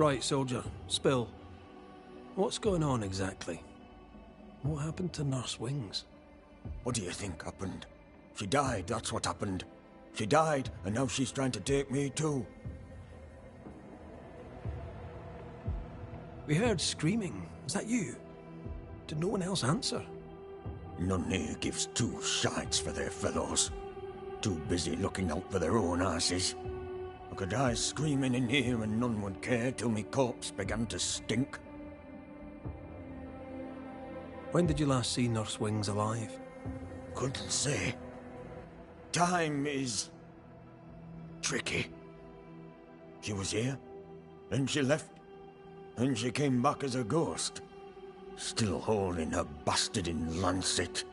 Right, soldier. Spill. What's going on exactly? What happened to Nurse Wings? What do you think happened? She died, that's what happened. She died, and now she's trying to take me too. We heard screaming. Is that you? Did no one else answer? None here gives two shites for their fellows. Too busy looking out for their own asses. I could die screaming in here and none would care till me corpse began to stink. When did you last see Nurse Wings alive? Couldn't say. Time is tricky. She was here, then she left, then she came back as a ghost. Still holding her bastarding lancet.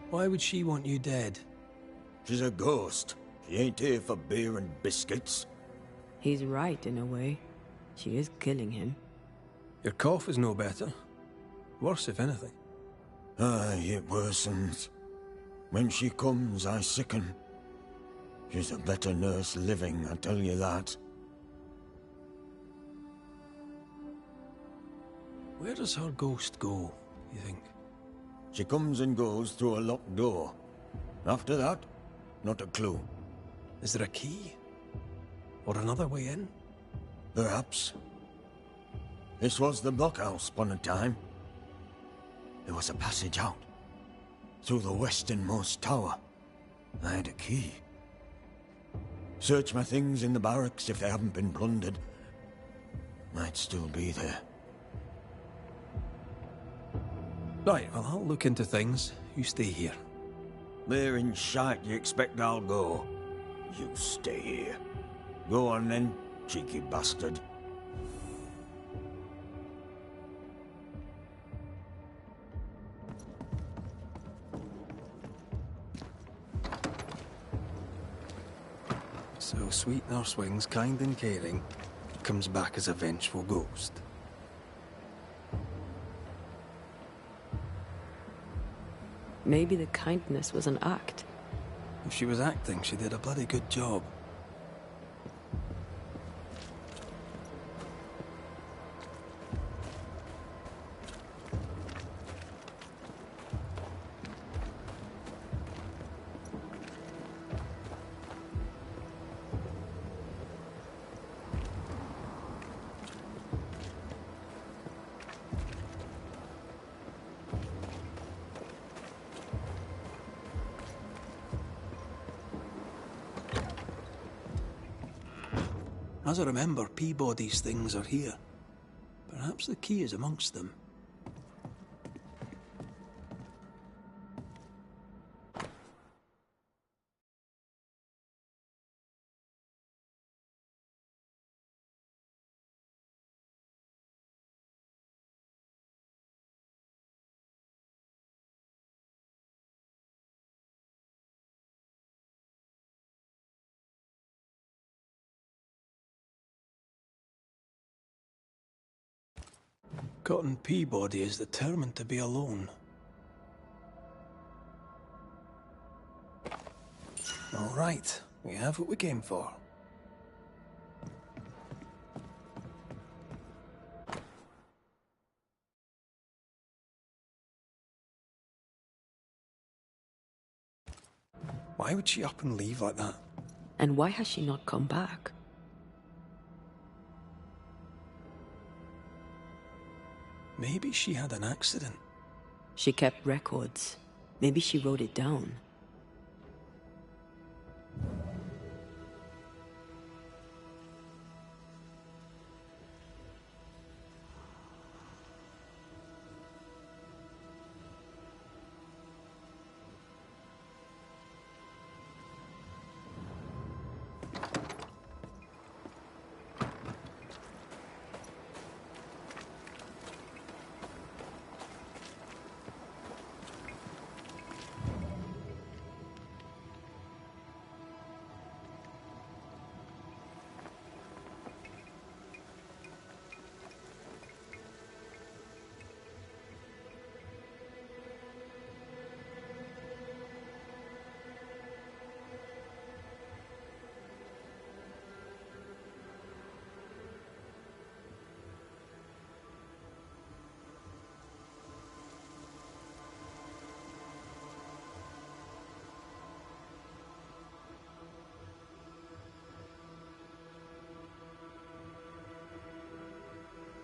Why would she want you dead? She's a ghost. She ain't here for beer and biscuits. He's right in a way. She is killing him. Your cough is no better. Worse, if anything. Aye, it worsens. When she comes, I sicken. She's a better nurse living, I tell you that. Where does her ghost go, you think? She comes and goes through a locked door. After that, not a clue. Is there a key? Or another way in? Perhaps. This was the blockhouse upon a time. There was a passage out. Through the westernmost tower. I had a key. Search my things in the barracks if they haven't been plundered. Might still be there. Right, well, I'll look into things. You stay here. Where in shite you expect I'll go? You stay here. Go on then, cheeky bastard. So, sweet Nurse Wings, kind and caring, comes back as a vengeful ghost. Maybe the kindness was an act. If she was acting, she did a bloody good job. As I remember, Peabody's things are here. Perhaps the key is amongst them. Cotton Peabody is determined to be alone. All right, we have what we came for. Why would she up and leave like that? And why has she not come back? Maybe she had an accident. She kept records. Maybe she wrote it down.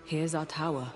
Here's our tower.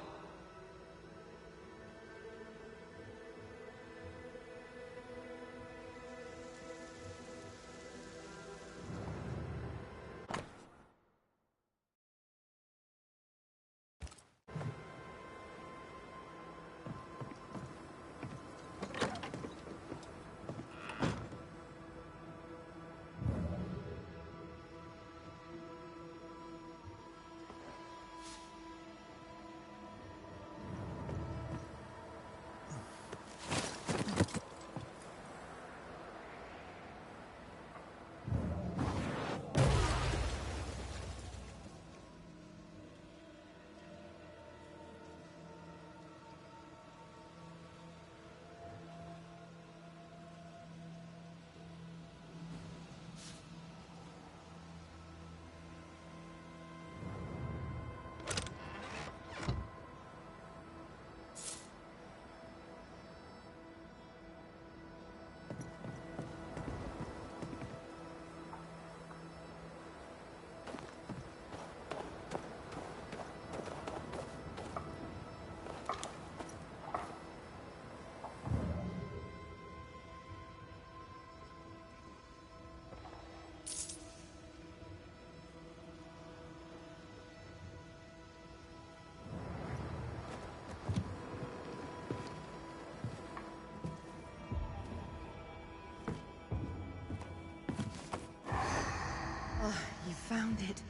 You found it.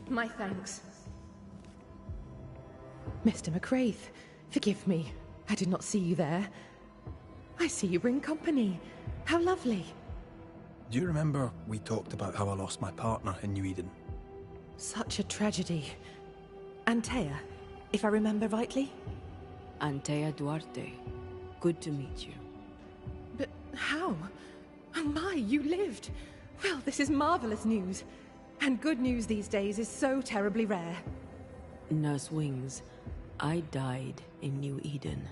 My thanks. Mr. McCraith, forgive me. I did not see you there. I see you bring company. How lovely. Do you remember we talked about how I lost my partner in New Eden? Such a tragedy. Antea, if I remember rightly? Antea Duarte. Good to meet you. But how? Oh my, you lived! Well, this is marvelous news. And good news these days is so terribly rare. Nurse Wings, I died in New Eden.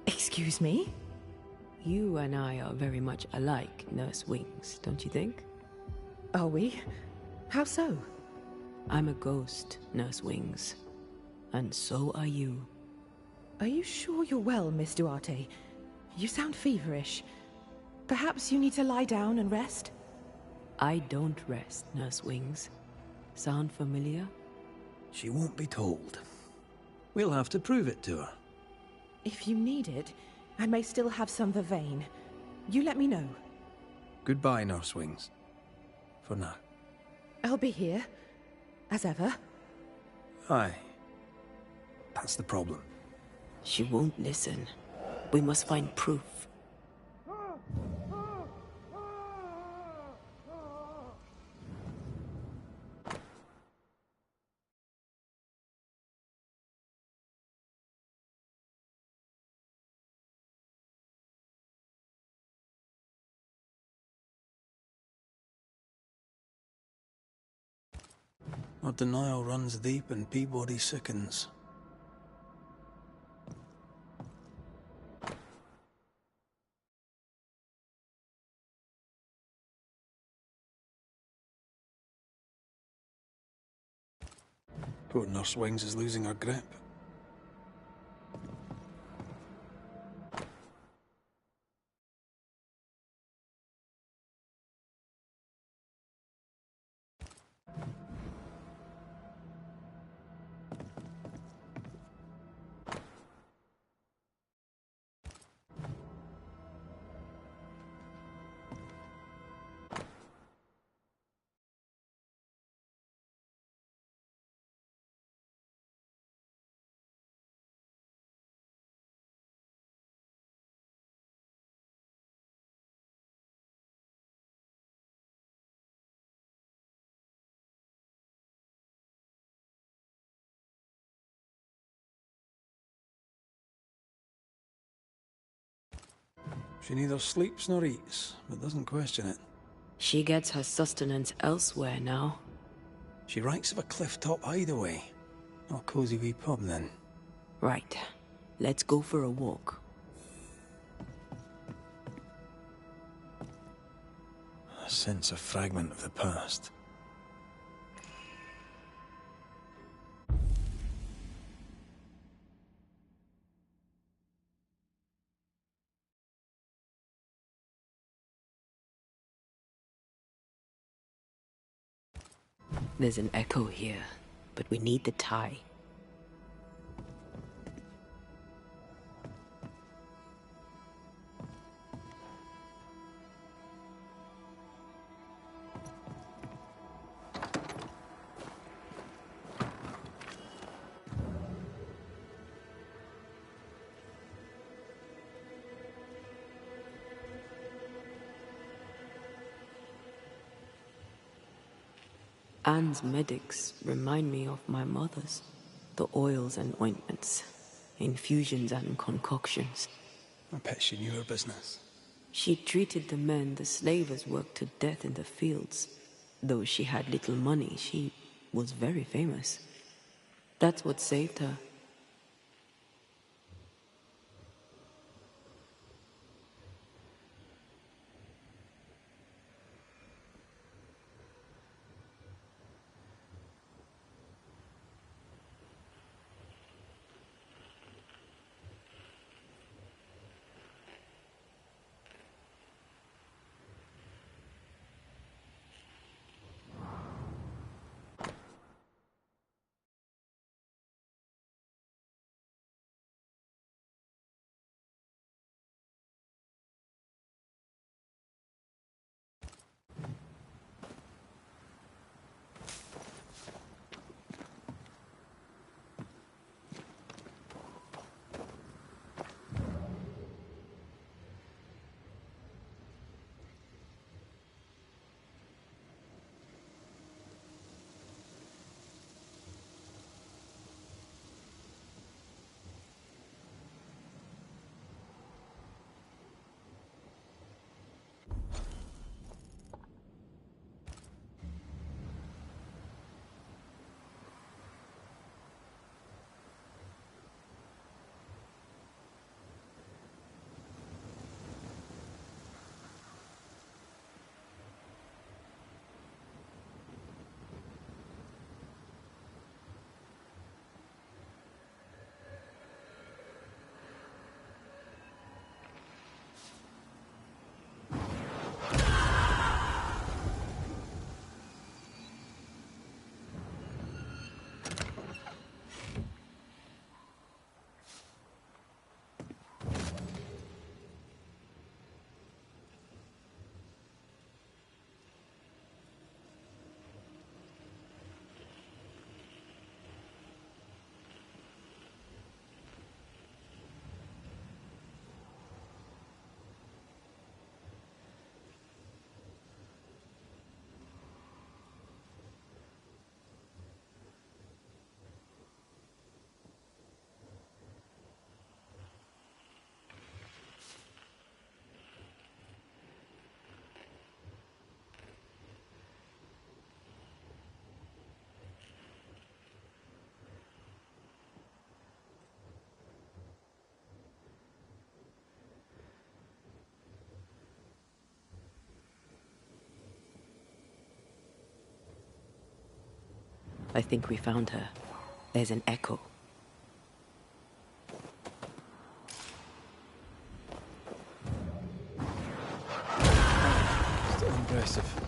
Excuse me? You and I are very much alike, Nurse Wings, don't you think? Are we? How so? I'm a ghost, Nurse Wings. And so are you. Are you sure you're well, Miss Duarte? You sound feverish. Perhaps you need to lie down and rest? I don't rest, Nurse Wings. Sound familiar? She won't be told. We'll have to prove it to her. If you need it, I may still have some vervain. You let me know. Goodbye, Nurse Wings. For now. I'll be here. As ever. Aye. That's the problem. She won't listen. We must find proof. Our denial runs deep and Peabody sickens. Poor Nurse Wings is losing her grip. She neither sleeps nor eats, but doesn't question it. She gets her sustenance elsewhere now. She writes of a cliff-top hideaway. A cozy wee pub, then. Right. Let's go for a walk. I sense a fragment of the past. There's an echo here, but we need the tie. Anne's medics remind me of my mother's. The oils and ointments, infusions and concoctions. I bet she knew her business. She treated the men the slavers worked to death in the fields. Though she had little money, she was very famous. That's what saved her. I think we found her. There's an echo. Still impressive.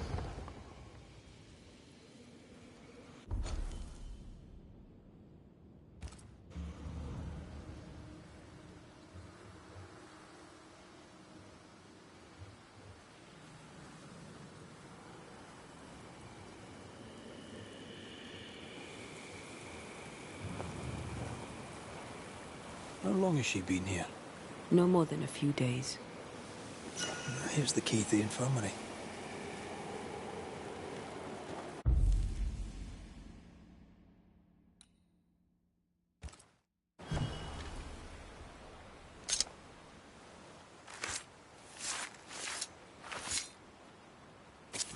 How long has she been here? No more than a few days. Here's the key to the infirmary.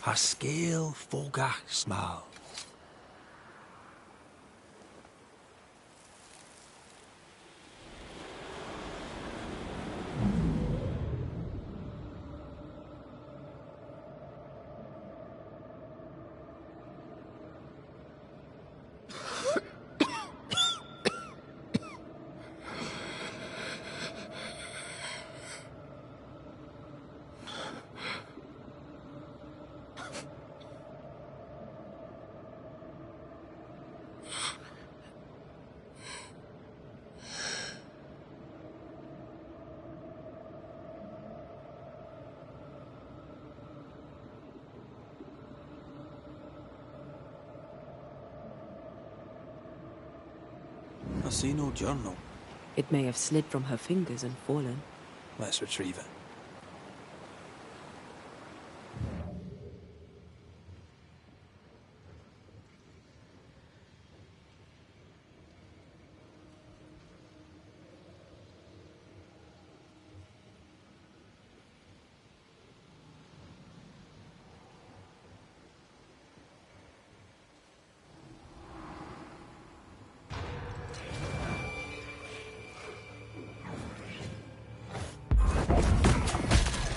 Her scale fogach smile. I see no journal. It may have slid from her fingers and fallen. Let's retrieve it.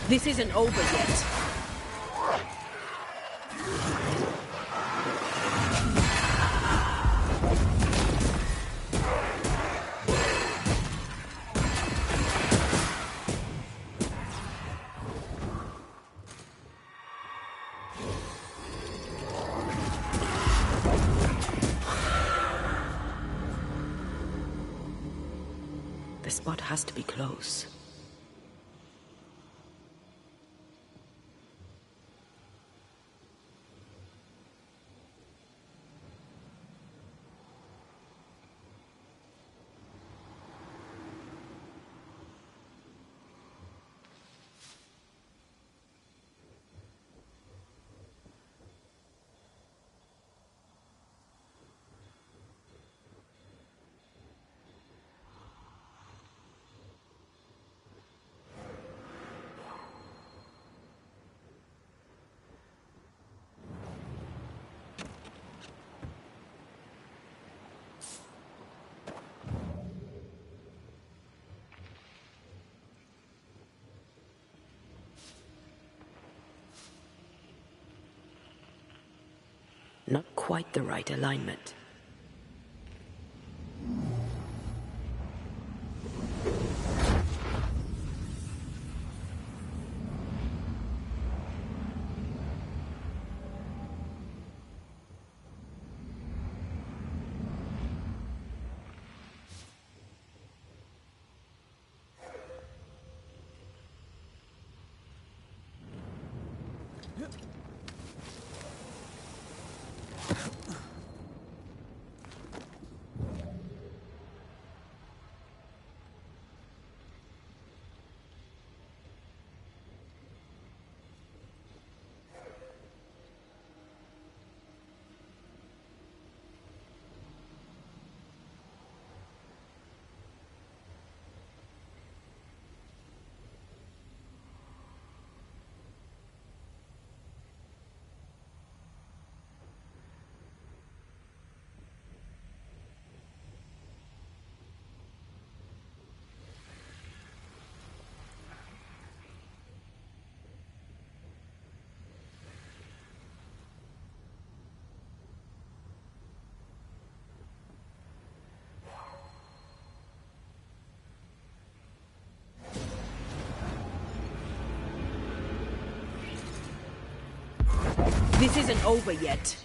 This isn't over yet. The spot has to be close. Not quite the right alignment. This isn't over yet.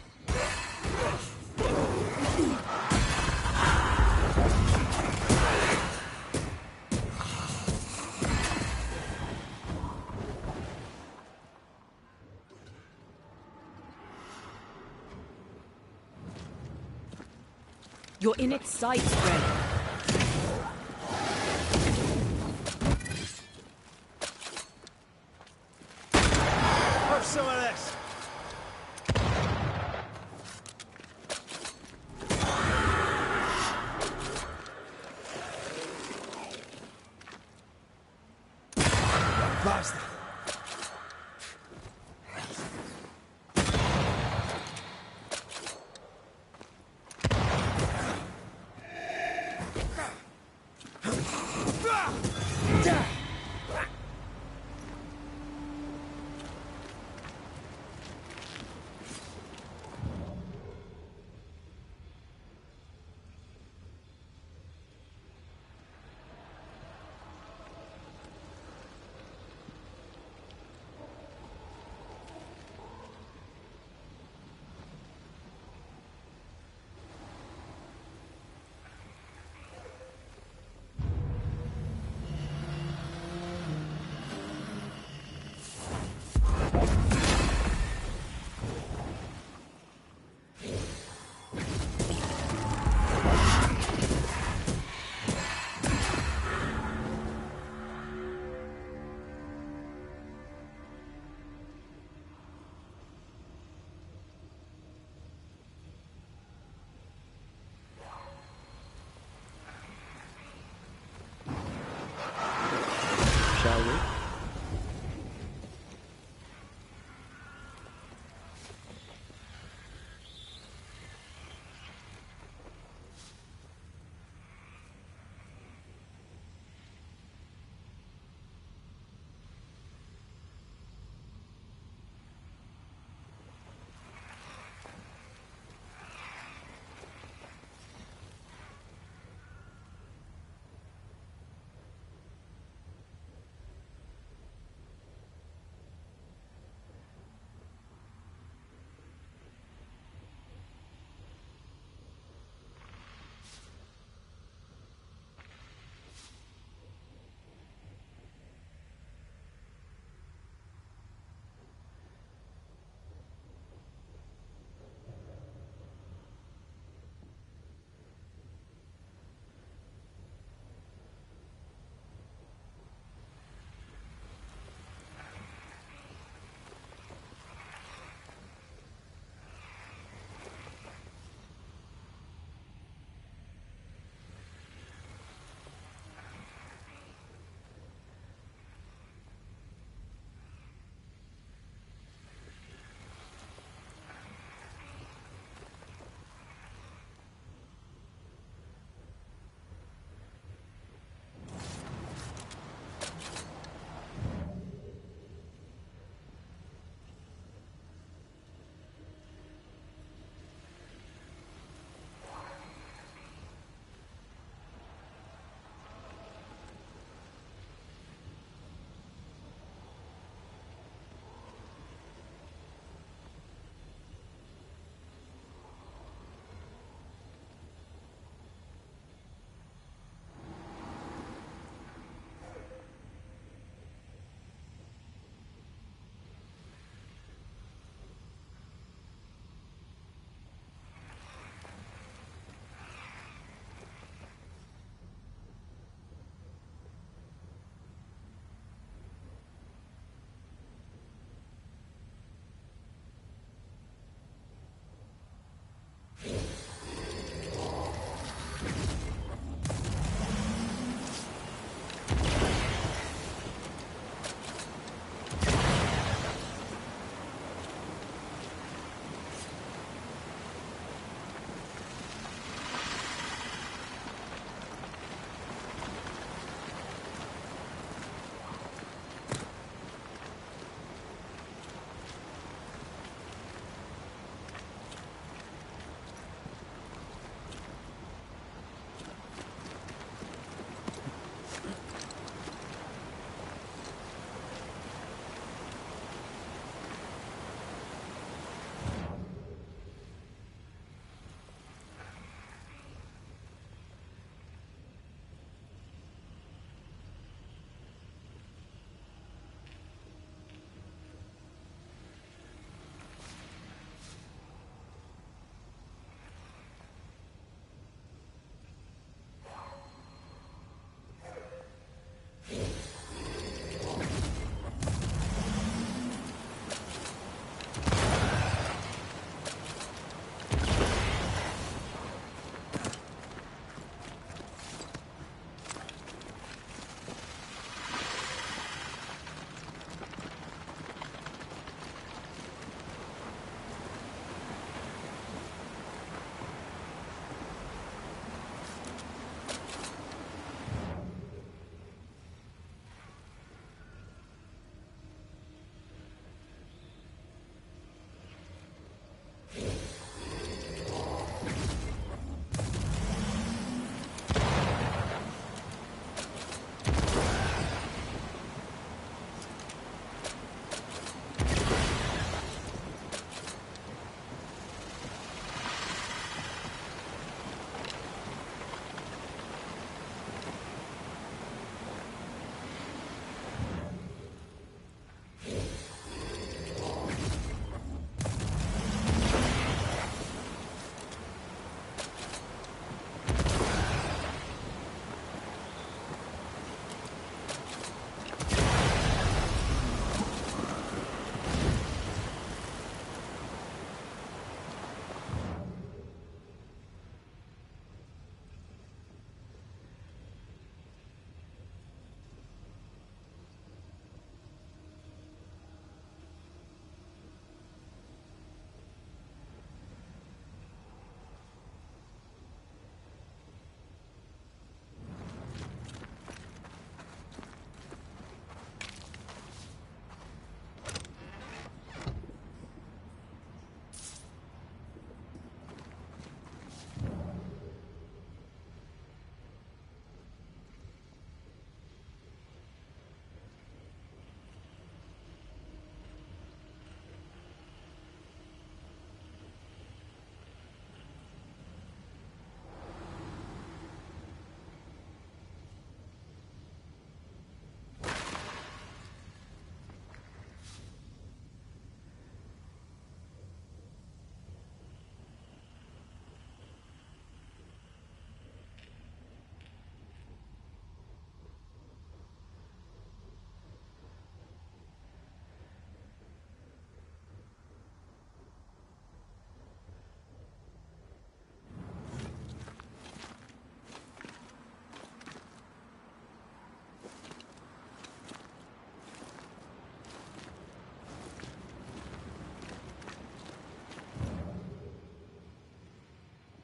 You're in its sights, Fred. Have some of this. Bastard.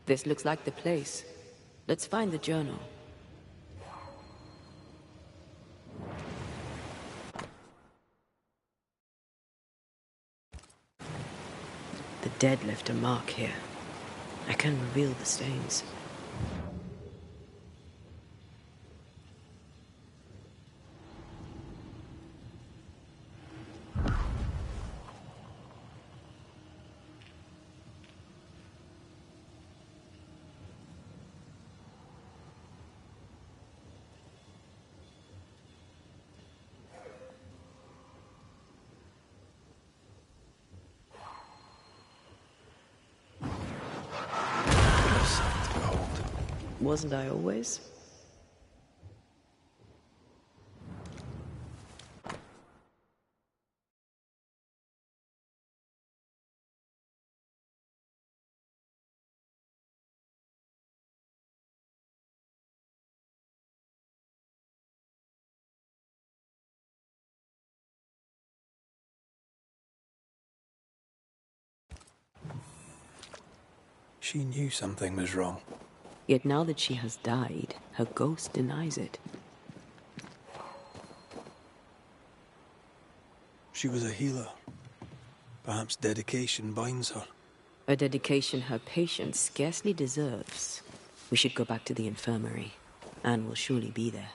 This looks like the place. Let's find the journal. The dead left a mark here. I can reveal the stains. Wasn't I always? She knew something was wrong. Yet now that she has died, her ghost denies it. She was a healer. Perhaps dedication binds her. A dedication her patient scarcely deserves. We should go back to the infirmary. Anne will surely be there.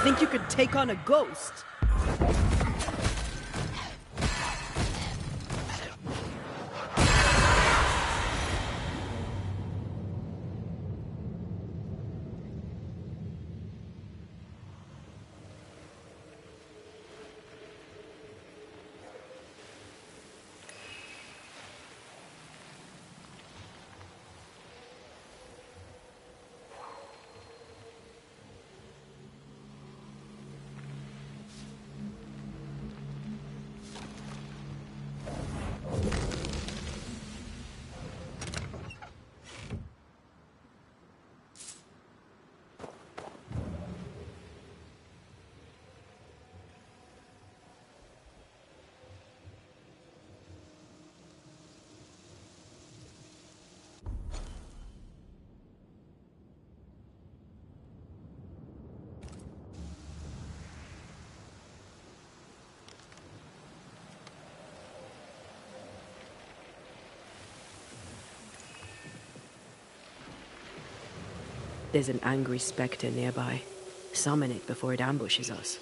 Think you could take on a ghost? There's an angry specter nearby. Summon it before it ambushes us.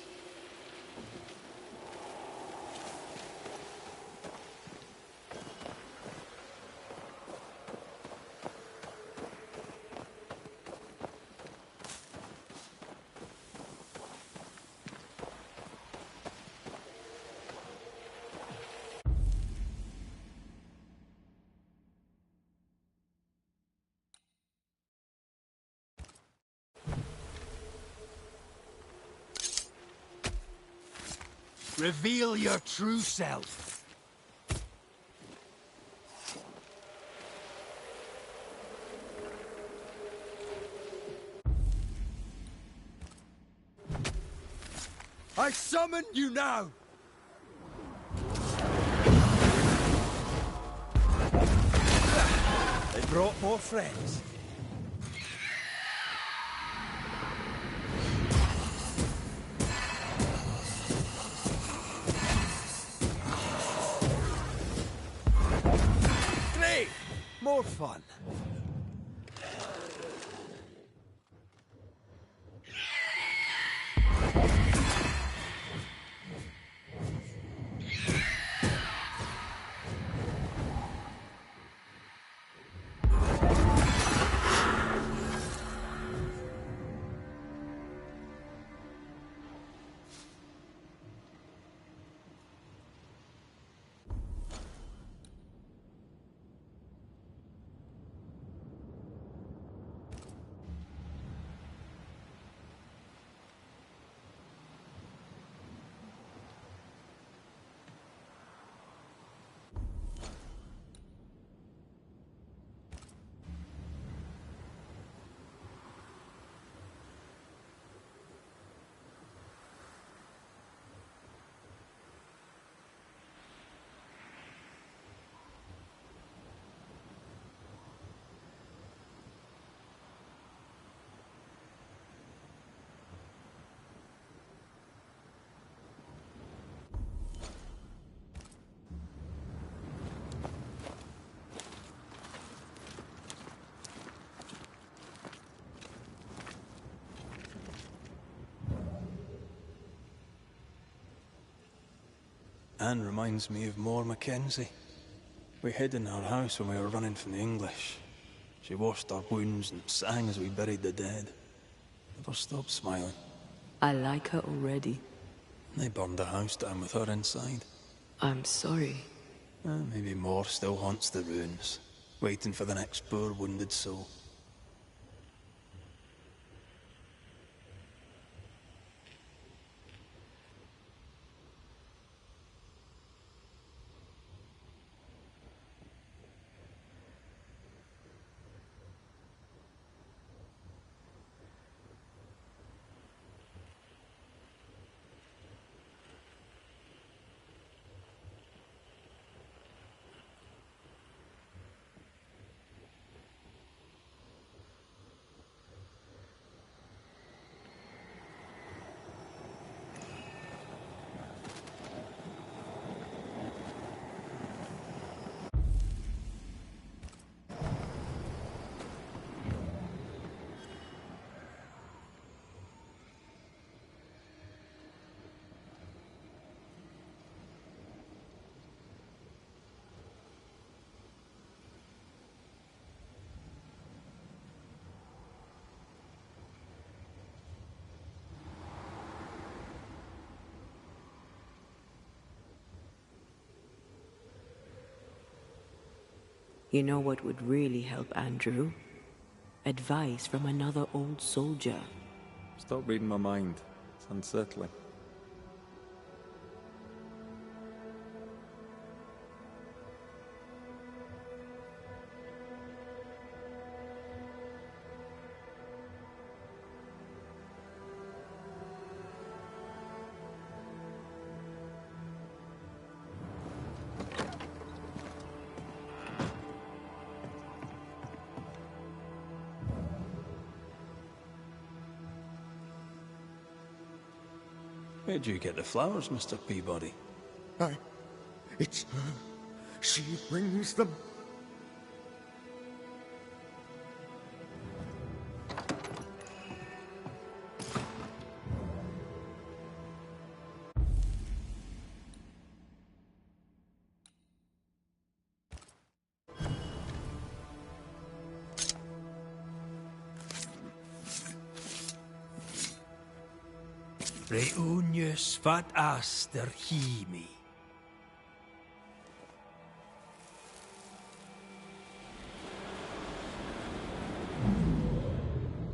Reveal your true self. I summon you now! They brought more friends. Great! More fun. Anne reminds me of More Mackenzie. We hid in her house when we were running from the English. She washed our wounds and sang as we buried the dead. Never stopped smiling. I like her already. They burned the house down with her inside. I'm sorry. Maybe More still haunts the ruins, waiting for the next poor wounded soul. You know what would really help Andrew? Advice from another old soldier. Stop reading my mind. It's unsettling. Where'd you get the flowers, Mr. Peabody? It's her. She brings them. Reunius fat aster himi.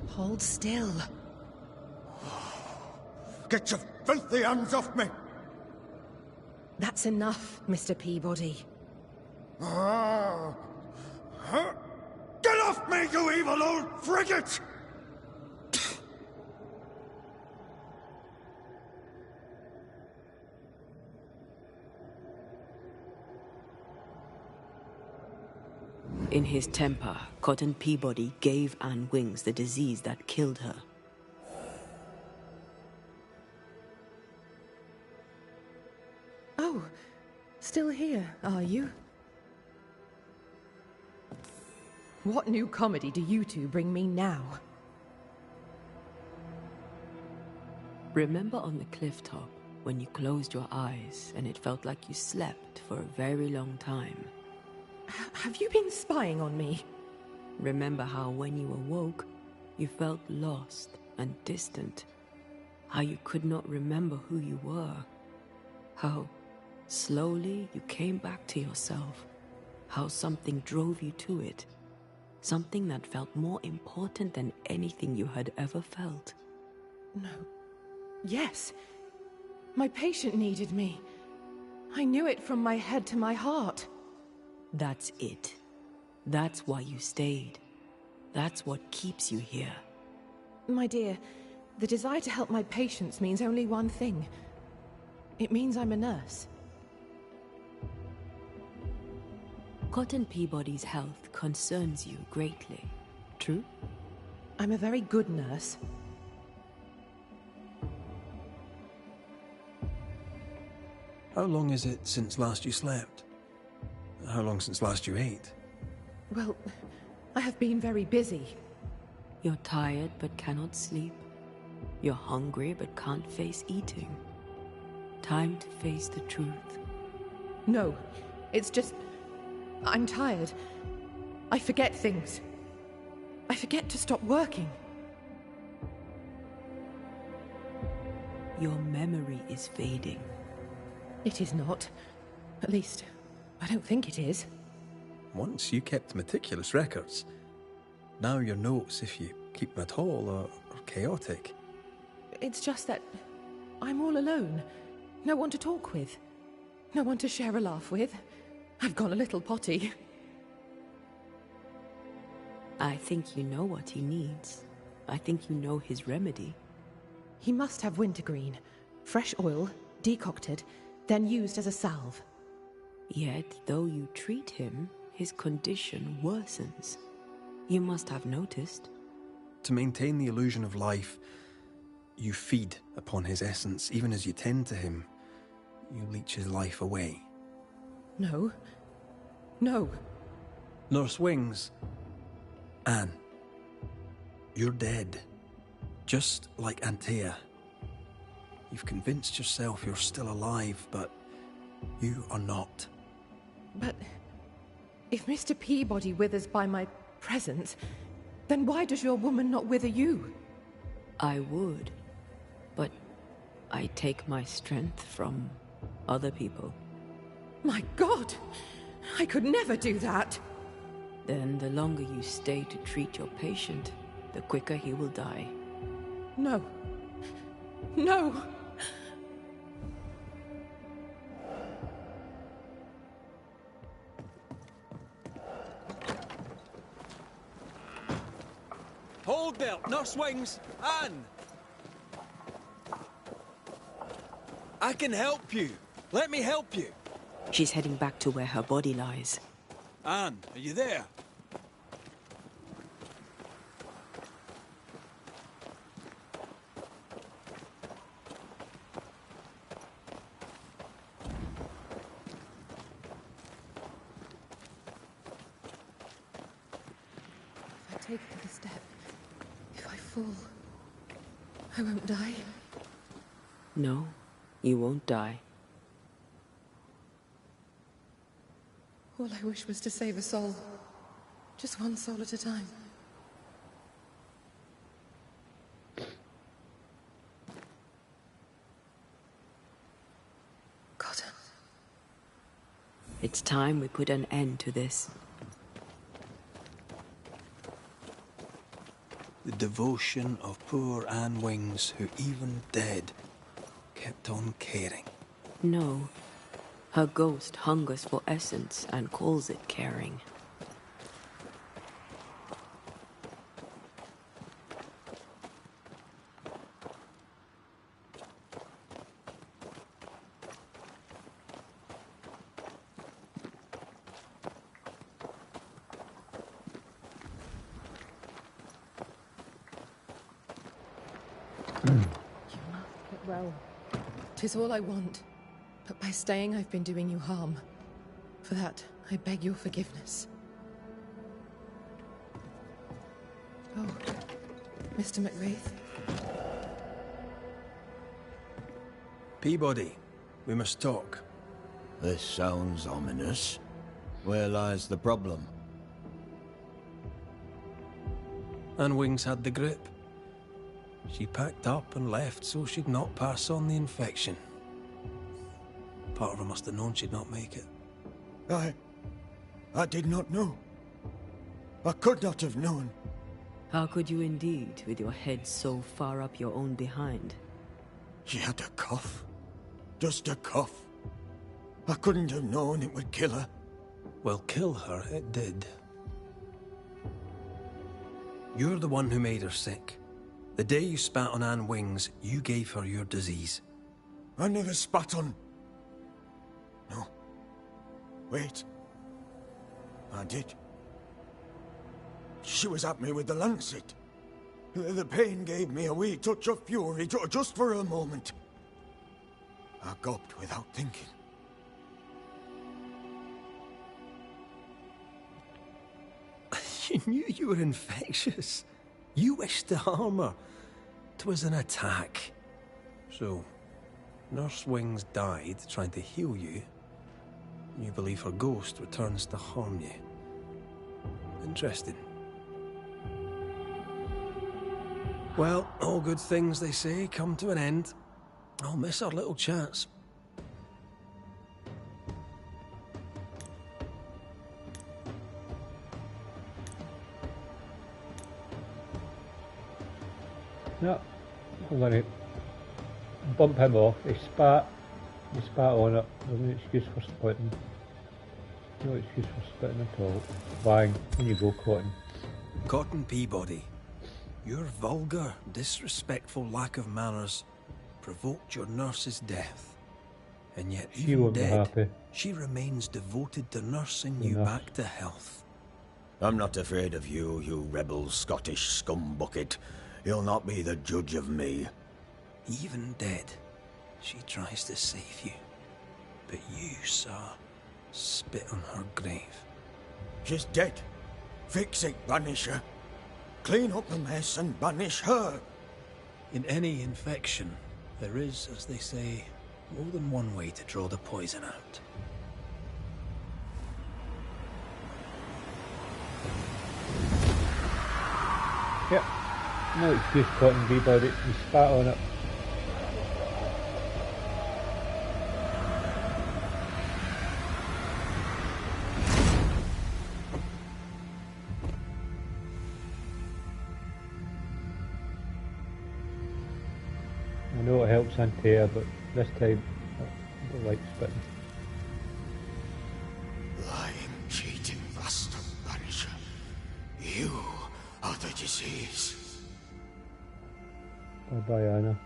Hold still. Get your filthy hands off me! That's enough, Mr. Peabody. Ah. Huh? Get off me, you evil old frigate! In his temper, Cotton Peabody gave Anne Wings the disease that killed her. Oh, still here, are you? What new comedy do you two bring me now? Remember on the cliff top when you closed your eyes and it felt like you slept for a very long time? Have you been spying on me? Remember how when you awoke, you felt lost and distant? How you could not remember who you were? How slowly you came back to yourself? How something drove you to it? Something that felt more important than anything you had ever felt? No. Yes. My patient needed me. I knew it from my head to my heart. That's it. That's why you stayed. That's what keeps you here. My dear, the desire to help my patients means only one thing. It means I'm a nurse. Cotton Peabody's health concerns you greatly, true? I'm a very good nurse. How long is it since last you slept? How long since last you ate? Well, I have been very busy. You're tired but cannot sleep. You're hungry but can't face eating. Time to face the truth. No, it's just... I'm tired. I forget things. I forget to stop working. Your memory is fading. It is not. At least, I don't think it is. Once you kept meticulous records. Now your notes, if you keep them at all, are chaotic. It's just that I'm all alone. No one to talk with. No one to share a laugh with. I've gone a little potty. I think you know what he needs. I think you know his remedy. He must have wintergreen. Fresh oil, decocted, then used as a salve. Yet, though you treat him, his condition worsens. You must have noticed. To maintain the illusion of life, you feed upon his essence. Even as you tend to him, you leech his life away. No. No. Nurse Wings. Anne. You're dead. Just like Antea. You've convinced yourself you're still alive, but you are not. But if Mr. Peabody withers by my presence, then why does your woman not wither you? I would, but I take my strength from other people. My God! I could never do that! Then the longer you stay to treat your patient, the quicker he will die. No. No! Hold there, Nurse Wings! Anne! I can help you. Let me help you. She's heading back to where her body lies. Anne, are you there? If I take another step, if I fall, I won't die. No, you won't die. All I wish was to save a soul. Just one soul at a time. It's time we put an end to this. The devotion of poor Anne Wings, who even dead, kept on caring. No. Her ghost hungers for essence and calls it caring. Well, 'tis all I want. But by staying, I've been doing you harm. For that, I beg your forgiveness. Oh, Mr. McWraith. Peabody, we must talk. This sounds ominous. Where lies the problem? Anne Wings had the grip. She packed up and left so she'd not pass on the infection. Part of her must have known she'd not make it. I did not know. I could not have known. How could you indeed, with your head so far up your own behind? She had a cough. Just a cough. I couldn't have known it would kill her. Well, kill her it did. You're the one who made her sick. The day you spat on Anne Wings, you gave her your disease. I never spat on... No. Wait. I did. She was at me with the lancet. The pain gave me a wee touch of fury, just for a moment. I gulped without thinking. You knew you were infectious. You wished to harm her. 'Twas an attack. So, Nurse Wings died trying to heal you. You believe her ghost returns to harm you. Interesting. Well, all good things, they say, come to an end. I'll miss our little chats. No, I'm going to bump him off. He spat on it. There's no excuse for spitting. No excuse for spitting at all. Bang, in you go, Cotton. Cotton Peabody, your vulgar, disrespectful lack of manners provoked your nurse's death. And yet, She even won't be dead, happy. she remains devoted to nursing The you nurse. back to health. I'm not afraid of you, you rebel Scottish scumbucket. You'll not be the judge of me. Even dead, she tries to save you. But you, sir, spit on her grave. She's dead. Fix it, Banisher. Clean up the mess and banish her. In any infection, there is, as they say, more than one way to draw the poison out. Yep. No excuse, Cotton Peabody. He spat on it. I know it helps Antea, but this time I don't like spitting. Lying, cheating bastard, Banisher. You are the disease. Bye bye, Anna.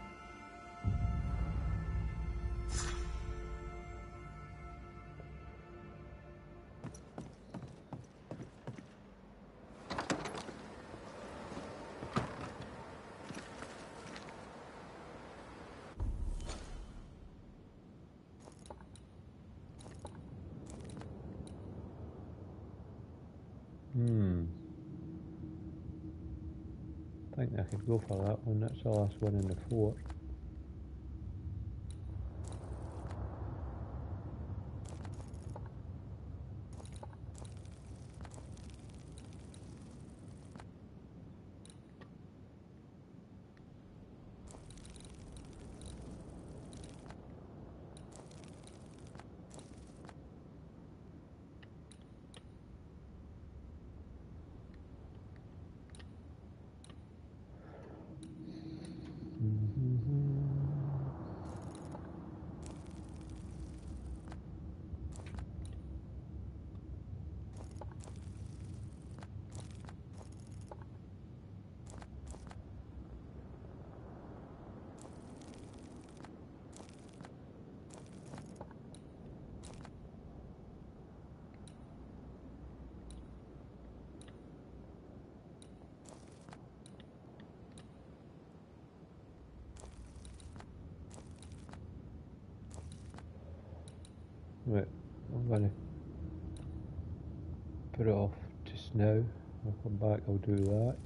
I think I could go for that one. That's the last one in the fort. Right, I'm gonna put it off just now. I'll come back, I'll do that.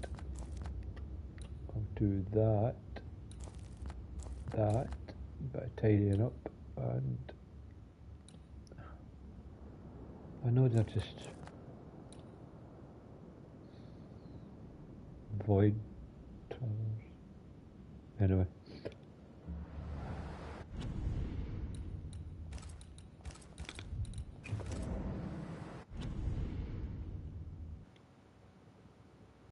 I'll do that. That. Bit of tidying up, and I know they're just void travelers. Anyway.